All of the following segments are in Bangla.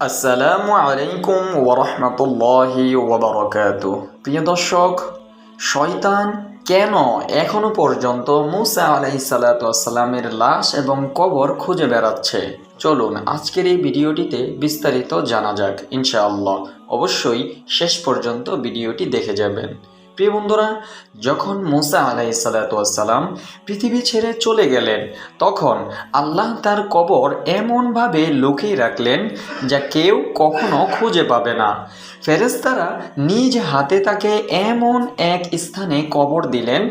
আসসালামু আলাইকুম ওয়ারহমতুল্লাহি ওয়াবারাকাতুহু। প্রিয় দর্শক, শয়তান কেন এখনো পর্যন্ত মুসা আলাইহিস সালাতু ওয়াস সালামের লাশ এবং কবর খুঁজে বেড়াচ্ছে? চলুন আজকের এই ভিডিওটিতে বিস্তারিত জানা যাক ইনশাআল্লাহ। অবশ্যই শেষ পর্যন্ত ভিডিওটি দেখে যাবেন। প্রিয় বন্ধুরা, যখন মুসা আলাইহিস সালাতু ওয়াস সালাম পৃথিবী ছেড়ে চলে গেলেন, তখন আল্লাহ তার কবর এমনভাবে লুকিয়ে রাখলেন যা কেউ কখনো খুঁজে পাবে না। ফেরেশতারা নিজ হাতে তাকে এমন এক স্থানে কবর দিলেন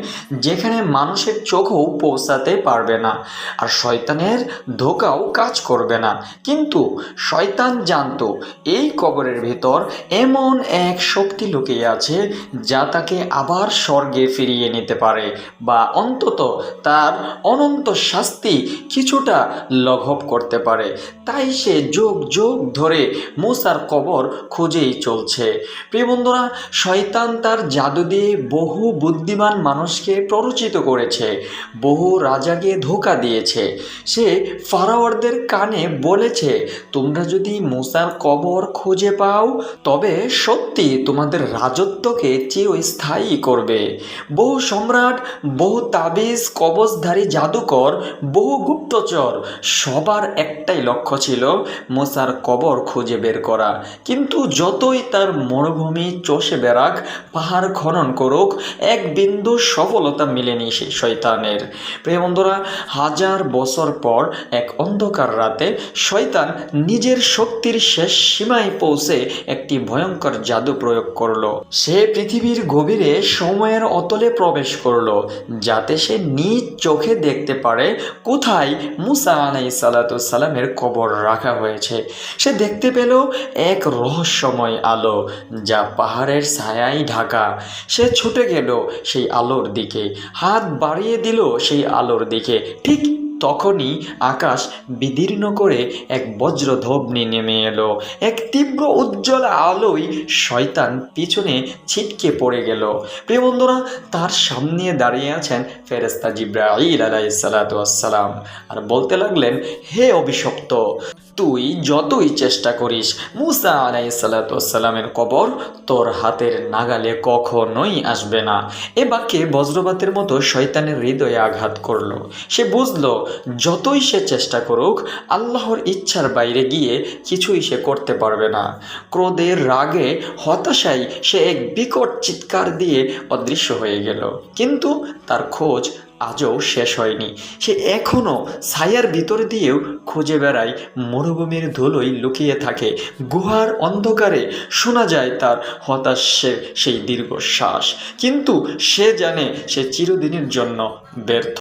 যেখানে মানুষের চোখও পৌঁছাতে পারবে না, আর শয়তানের ধোঁকাও কাজ করবে না। কিন্তু শয়তান জানতো এই কবরের ভিতর এমন এক শক্তি লুকিয়ে আছে যা তাকে আবার স্বর্গে ফিরিয়ে নিতে পারে, বা অন্তত তার অনন্ত শাস্তি কিছুটা লঘব করতে পারে। তাই সে যুগ যুগ ধরে মুসার কবর খুঁজেই চলছে। প্রিয় বন্ধুরা, শয়তান তার জাদু দিয়ে বহু বুদ্ধিমান মানুষকে প্ররোচিত করেছে, বহু রাজাকে ধোঁকা দিয়েছে। সে ফারাওয়ারদের কানে বলেছে, তোমরা যদি মুসার কবর খুঁজে পাও তবে সত্যি তোমাদের রাজত্বকে চিরস্থায়ী করবে। বহু সম্রাট, বহু তাবিজ কবজধারী জাদুকর, বহু গুপ্তচর, সবার একটাই লক্ষ্য ছিল মুসার কবর খুঁজে বের করা। কিন্তু যতই তার মরুভূমি চষে বেড়াক, পাহাড় খনন করুক, এক বিন্দু সফলতা মিলেনি সেই শয়তানের। প্রিয় বন্ধুরা, হাজার বছর পর এক অন্ধকার রাতে শয়তান নিজের শক্তির শেষ সীমায় পৌঁছে একটি ভয়ঙ্কর জাদু প্রয়োগ করলো। সে পৃথিবীর গভীরে সময়ের অতলে প্রবেশ করলো, যাতে সে নিজ চোখে দেখতে পারে কোথায় মুসা আলাইহিস সালাতু ওয়াস সালামের কবর রাখা হয়েছে। সে দেখতে পেল এক রহস্যময় আলো যা পাহাড়ের ছায়ায় ঢাকা। সে ছুটে গেল সেই আলোর দিকে, হাত বাড়িয়ে দিল সেই আলোর দিকে। ঠিক তখনই আকাশ বিদীর্ণ করে এক বজ্রধ্বনি নেমে এলো। এক তীব্র উজ্জ্বল আলোয় শয়তান পিছনে ছিটকে পড়ে গেল। প্রিয় বন্ধুরা, তার সামনে দাঁড়িয়ে আছেন ফেরেশতা জিবরাইল আলাইহিস সালাতু ওয়াস সালাম, আর বলতে লাগলেন, হে অভিশপ্ত, তুই যতই চেষ্টা করিস মুসা আলাইহিস সালাতু ওয়াস সালামের কবর তোর হাতের নাগালে কখনোই আসবে না। এ বাক্যে বজ্রপাতের মতো শয়তানের হৃদয়ে আঘাত করলো। সে বুঝলো যতই সে চেষ্টা করুক আল্লাহর ইচ্ছার বাইরে গিয়ে কিছুই সে করতে পারবে না। ক্রোধের রাগে হতাশায় সে এক বিকট চিৎকার দিয়ে অদৃশ্য হয়ে গেল। কিন্তু তার খোঁজ আজও শেষ হয়নি। সে এখনও ছায়ার ভিতর দিয়েও খুঁজে বেড়ায়, মরুভূমির ধুলোয় লুকিয়ে থাকে। গুহার অন্ধকারে শোনা যায় তার হতাশের সেই দীর্ঘশ্বাস। কিন্তু সে জানে সে চিরদিনের জন্য ব্যর্থ।